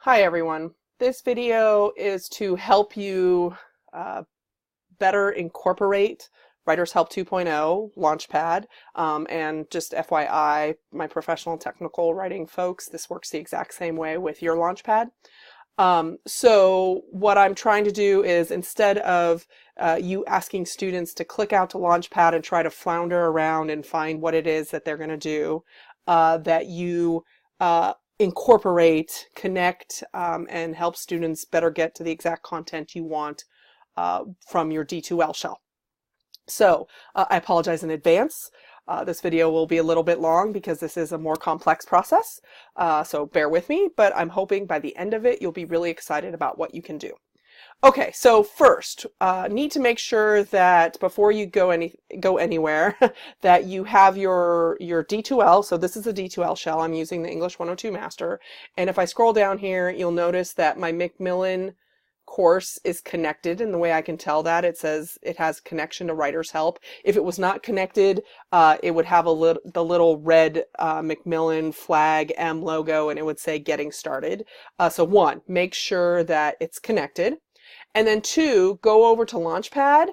Hi everyone. This video is to help you better incorporate Writer's Help 2.0, LaunchPad, and just FYI, my professional and technical writing folks, this works the exact same way with your LaunchPad. So what I'm trying to do is instead of you asking students to click out to LaunchPad and try to flounder around and find what it is that they're going to do, that you incorporate, connect, and help students better get to the exact content you want from your D2L shell. So I apologize in advance. This video will be a little bit long because this is a more complex process, so bear with me, but I'm hoping by the end of it you'll be really excited about what you can do. Okay, so first, need to make sure that before you go anywhere, that you have your D2L. So this is a D2L shell. I'm using the English 102 Master, and if I scroll down here, you'll notice that my Macmillan course is connected, and the way I can tell that, it says it has connection to Writer's Help. If it was not connected, it would have the little red Macmillan flag M logo, and it would say getting started. So one, make sure that it's connected. And then two, go over to LaunchPad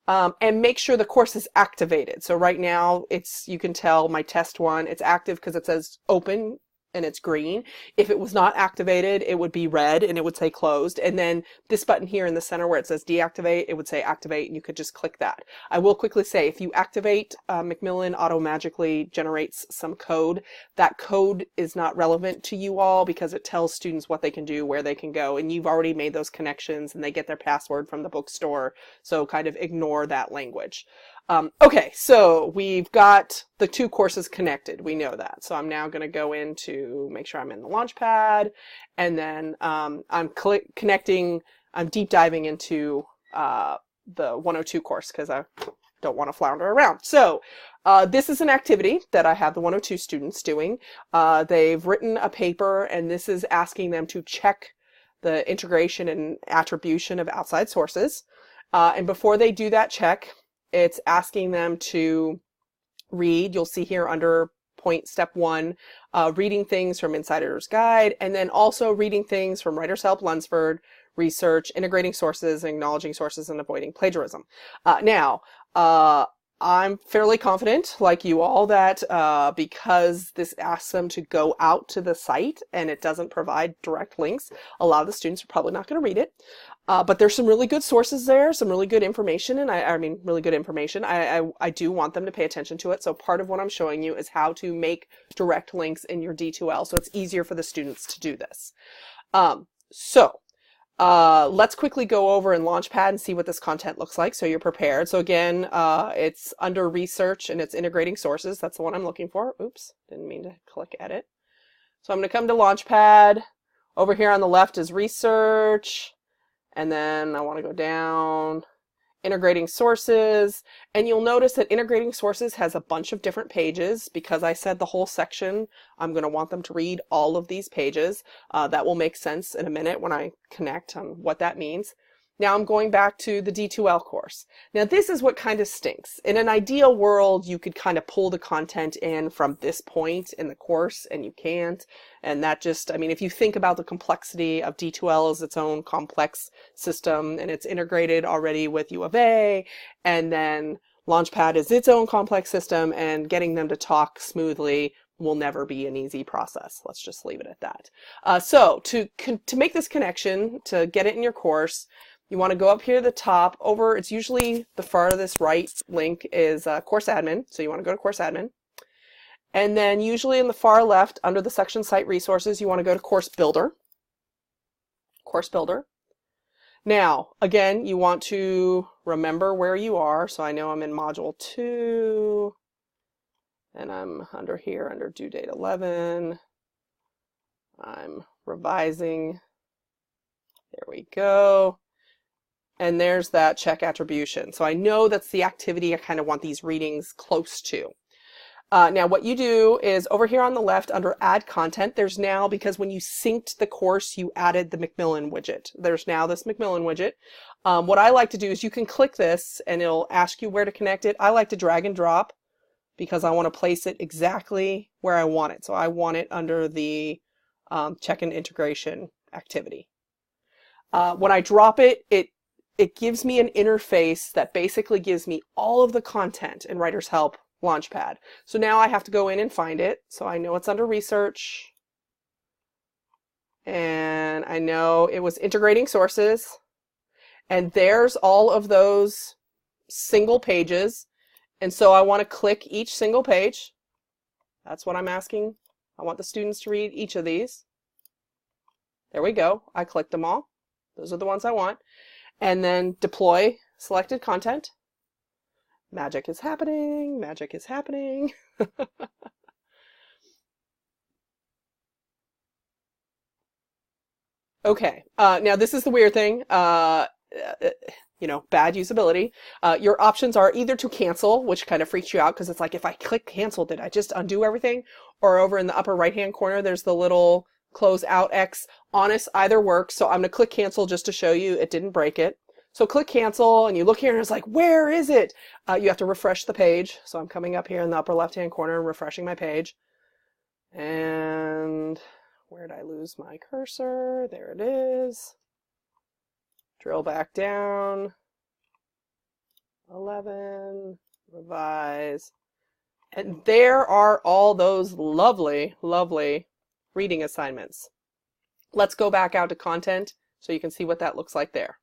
and make sure the course is activated. So right now, you can tell my test one, it's active because it says open and it's green. If it was not activated, it would be red and it would say closed. And then this button here in the center where it says deactivate, it would say activate, and you could just click that. I will quickly say, if you activate, Macmillan auto-magically generates some code. That code is not relevant to you all because it tells students what they can do, where they can go, and you've already made those connections and they get their password from the bookstore. So kind of ignore that language. Okay, so we've got the two courses connected. We know that. So I'm now going to go into make sure I'm in the LaunchPad, and then I'm connecting. I'm deep diving into the 102 course because I don't want to flounder around. So this is an activity that I have the 102 students doing. They've written a paper, and this is asking them to check the integration and attribution of outside sources. And before they do that check, it's asking them to read. You'll see here under point step 1, reading things from Insider's Guide, and then also reading things from Writer's Help, Lunsford, research, integrating sources, acknowledging sources, and avoiding plagiarism. Now, I'm fairly confident, like you all, that because this asks them to go out to the site and it doesn't provide direct links, a lot of the students are probably not going to read it. But there's some really good sources there, some really good information, and I mean really good information. I do want them to pay attention to it. So part of what I'm showing you is how to make direct links in your D2L so it's easier for the students to do this. Let's quickly go over in LaunchPad and see what this content looks like so you're prepared. So again, it's under research and it's integrating sources. That's the one I'm looking for. Oops, didn't mean to click edit. So I'm going to come to LaunchPad. Over here on the left is research. And then I want to go down, integrating sources, and you'll notice that integrating sources has a bunch of different pages. Because I said the whole section, I'm going to want them to read all of these pages. That will make sense in a minute when I connect on what that means. Now I'm going back to the D2L course. Now this is what kind of stinks. In an ideal world, you could kind of pull the content in from this point in the course, and you can't. And that just, I mean, if you think about the complexity of D2L as its own complex system, and it's integrated already with U of A, and then LaunchPad is its own complex system, and getting them to talk smoothly will never be an easy process. Let's just leave it at that. So to make this connection, to get it in your course, you want to go up here to the top. It's usually the farthest right link is Course Admin. So you want to go to Course Admin. And then usually in the far left, under the section Site Resources, you want to go to Course Builder. Course Builder. Now, again, you want to remember where you are. So I know I'm in Module 2. And I'm under here, under Due Date 11. I'm revising. There we go. And there's that check attribution. So I know that's the activity I kind of want these readings close to. Now what you do is over here on the left under Add Content, there's now, because when you synced the course, you added the Macmillan widget. There's now this Macmillan widget. What I like to do is you can click this and it'll ask you where to connect it. I like to drag and drop because I want to place it exactly where I want it. So I want it under the check-in integration activity. When I drop it, it gives me an interface that basically gives me all of the content in Writer's Help LaunchPad. So now I have to go in and find it. So I know it's under research. And I know it was integrating sources. And there's all of those single pages. And so I want to click each single page. That's what I'm asking. I want the students to read each of these. There we go. I clicked them all. Those are the ones I want. And then deploy selected content. Magic is happening. Magic is happening. Okay. Now this is the weird thing. You know, bad usability. Your options are either to cancel, which kind of freaks you out because it's like, if I click cancel, did I just undo everything? Or over in the upper right-hand corner, there's the little close out X. Honest, either works. So I'm going to click cancel just to show you it didn't break it. So click cancel and you look here and it's like, where is it? You have to refresh the page. So I'm coming up here in the upper left-hand corner and refreshing my page. And where did I lose my cursor? There it is. Drill back down, 11, revise, and there are all those lovely, lovely reading assignments. Let's go back out to content so you can see what that looks like there.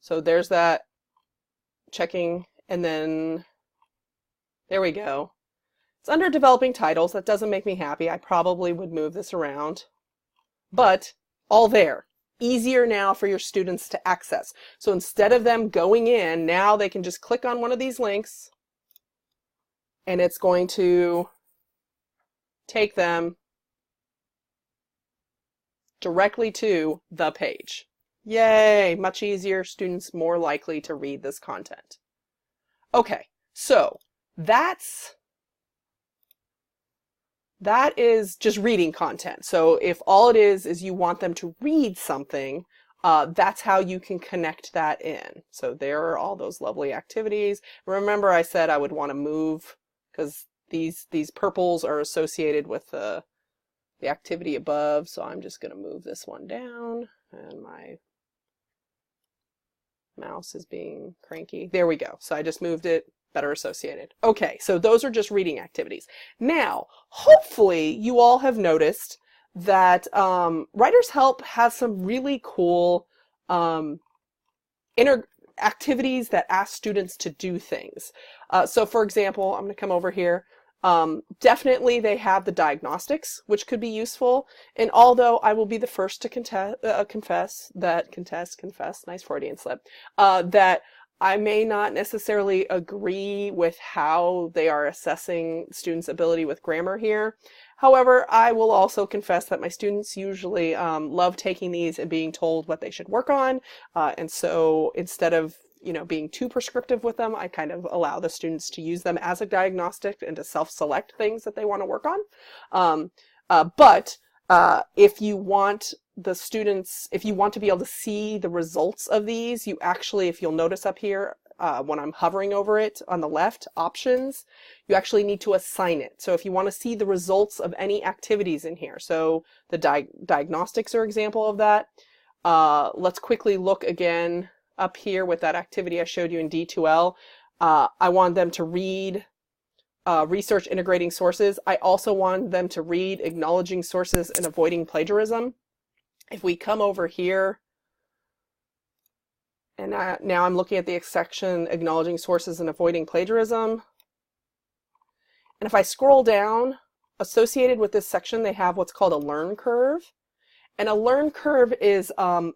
So there's that checking, and then there we go. It's under developing titles. That doesn't make me happy. I probably would move this around, but all there. Easier now for your students to access. So instead of them going in, now they can just click on one of these links and it's going to take them directly to the page. Yay, much easier, students more likely to read this content. Okay, so that is just reading content. So if all it is you want them to read something, that's how you can connect that in. So there are all those lovely activities. Remember I said I would want to move because these purples are associated with the activity above. So I'm just going to move this one down, and my mouse is being cranky. There we go. So I just moved it. Better associated. Okay, so those are just reading activities. Now, hopefully you all have noticed that Writer's Help has some really cool activities that ask students to do things. So for example, I'm going to come over here. Definitely they have the diagnostics, which could be useful. And although I will be the first to confess, nice Freudian slip, that I may not necessarily agree with how they are assessing students' ability with grammar here. However, I will also confess that my students usually love taking these and being told what they should work on. And so instead of being too prescriptive with them, I kind of allow the students to use them as a diagnostic and to self-select things that they want to work on. But if you want the students, if you want to be able to see the results of these, you actually, if you'll notice up here, when I'm hovering over it on the left, options, you actually need to assign it. So if you want to see the results of any activities in here, so the diagnostics are an example of that. Let's quickly look again up here with that activity I showed you in D2L. I want them to read research integrating sources. I also want them to read acknowledging sources and avoiding plagiarism. If we come over here, and now I'm looking at the section acknowledging sources and avoiding plagiarism. And if I scroll down, associated with this section, they have what's called a learn curve. And a learn curve is an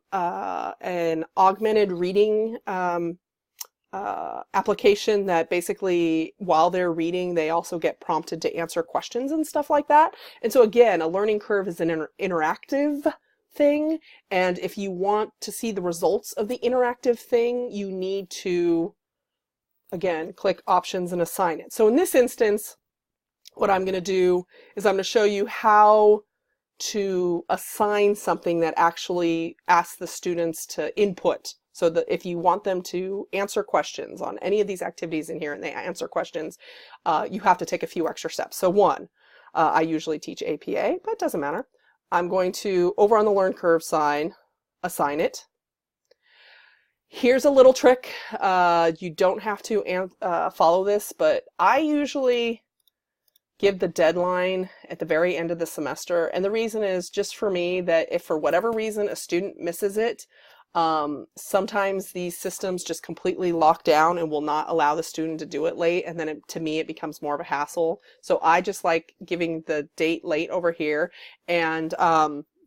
augmented reading application that basically, while they're reading, they also get prompted to answer questions and stuff like that. And so again, a learning curve is an interactive thing, and if you want to see the results of the interactive thing, you need to, again, click options and assign it. So in this instance, what I'm going to do is I'm going to show you how to assign something that actually asks the students to input. So that if you want them to answer questions on any of these activities in here and they answer questions, you have to take a few extra steps. So one, I usually teach APA, but it doesn't matter. I'm going to, over on the Learn Curve side, assign it. Here's a little trick. You don't have to follow this, but I usually give the deadline at the very end of the semester. And the reason is just for me that if for whatever reason a student misses it, sometimes these systems just completely lock down and will not allow the student to do it late. And then to me, it becomes more of a hassle. So I just like giving the date late over here, and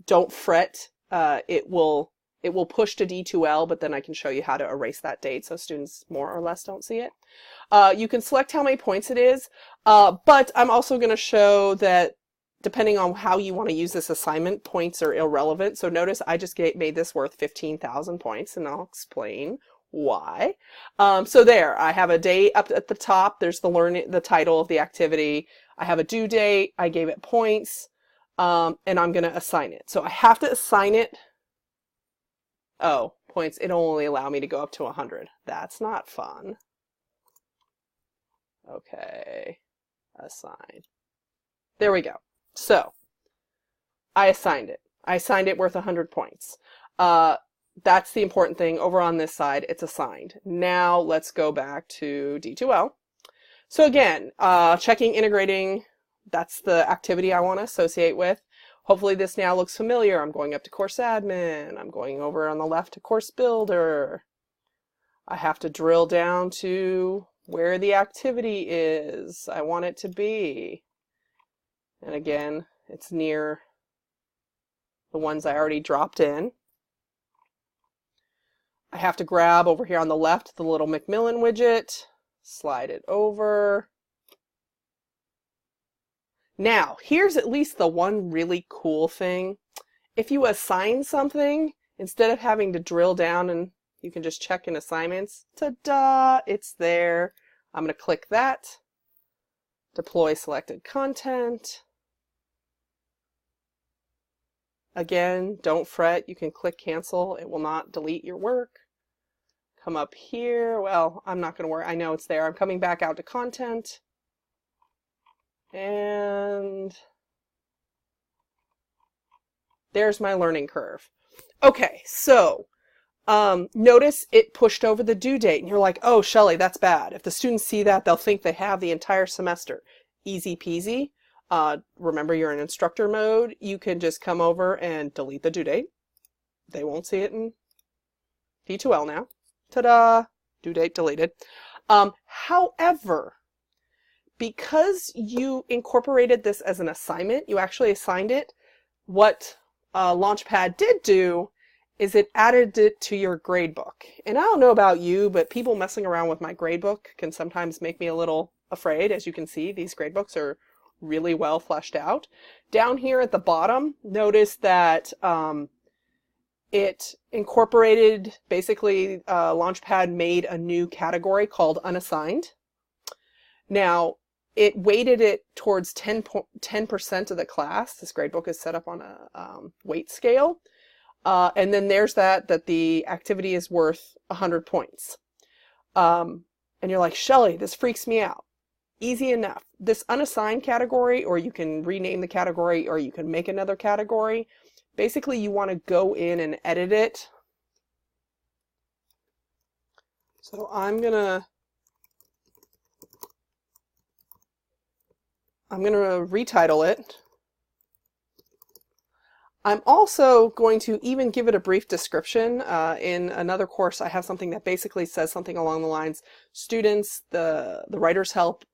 don't fret. It will push to D2L, but then I can show you how to erase that date so students more or less don't see it. You can select how many points it is, but I'm also going to show that depending on how you want to use this assignment, points are irrelevant. So notice I just made this worth 15,000 points, and I'll explain why. So there, I have a date up at the top. There's the title of the activity. I have a due date. I gave it points, and I'm going to assign it. So I have to assign it. Oh, points. It'll only allow me to go up to 100. That's not fun. Okay, assign. There we go. So I assigned it. I assigned it worth 100 points. That's the important thing. Over on this side, it's assigned. Now let's go back to D2L. So again, checking, integrating, that's the activity I want to associate with. Hopefully this now looks familiar. I'm going up to Course Admin. I'm going over on the left to Course Builder. I have to drill down to where the activity is. I want it to be. And again, it's near the ones I already dropped in. I have to grab over here on the left the little Macmillan widget, slide it over. Now, here's at least the one really cool thing. If you assign something, instead of having to drill down and you can just check in assignments, ta-da, it's there. I'm going to click that, deploy selected content. Again, don't fret, you can click cancel, it will not delete your work. Come up here, well, I'm not going to worry, I know it's there. I'm coming back out to content, and there's my learning curve. Okay, so notice it pushed over the due date, and you're like, oh, Shelly, that's bad. If the students see that, they'll think they have the entire semester. Easy peasy. Remember, you're in instructor mode. You can just come over and delete the due date. They won't see it in D2L now. Ta-da! Due date deleted. However, because you incorporated this as an assignment, you actually assigned it, what LaunchPad did do is it added it to your gradebook. And I don't know about you, but people messing around with my gradebook can sometimes make me a little afraid. As you can see, these gradebooks are really well fleshed out. Down here at the bottom, notice that it incorporated, basically LaunchPad made a new category called unassigned. Now, it weighted it towards 10% of the class. This gradebook is set up on a weight scale. And then there's that the activity is worth 100 points. And you're like, Shelly, this freaks me out. Easy enough. This unassigned category, or you can rename the category, or you can make another category. Basically, you want to go in and edit it. So I'm gonna retitle it. I'm also going to even give it a brief description. In another course, I have something that basically says something along the lines, students, the writer's help,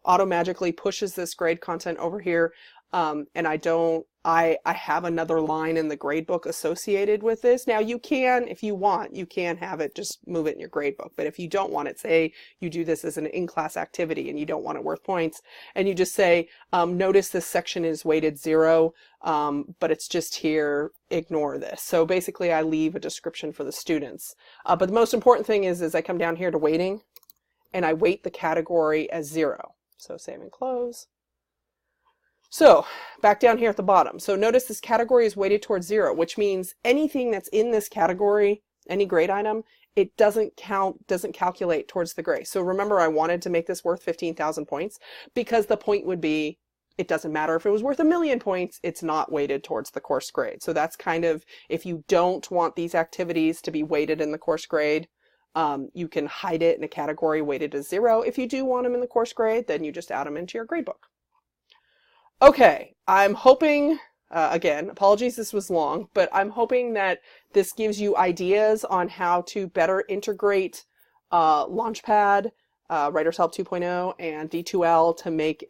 auto-magically pushes this grade content over here. And I have another line in the gradebook associated with this. Now you can, if you want, you can have it, just move it in your gradebook. But if you don't want it, say you do this as an in-class activity and you don't want it worth points, and you just say, notice this section is weighted 0, but it's just here, ignore this. So basically I leave a description for the students. But the most important thing is I come down here to weighting, and I weight the category as 0. So save and close. So back down here at the bottom. So notice this category is weighted towards 0, which means anything that's in this category, any grade item, it doesn't calculate towards the grade. So remember, I wanted to make this worth 15,000 points because the point would be it doesn't matter if it was worth 1,000,000 points, it's not weighted towards the course grade. So that's kind of, if you don't want these activities to be weighted in the course grade, you can hide it in a category weighted as 0. If you do want them in the course grade, then you just add them into your gradebook. Okay, I'm hoping, again, apologies this was long, but I'm hoping that this gives you ideas on how to better integrate LaunchPad, Writer's Help 2.0, and D2L to make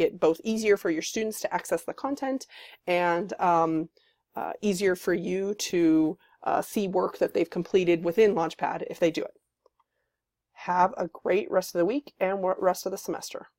it both easier for your students to access the content and easier for you to see work that they've completed within LaunchPad if they do it. Have a great rest of the week and rest of the semester.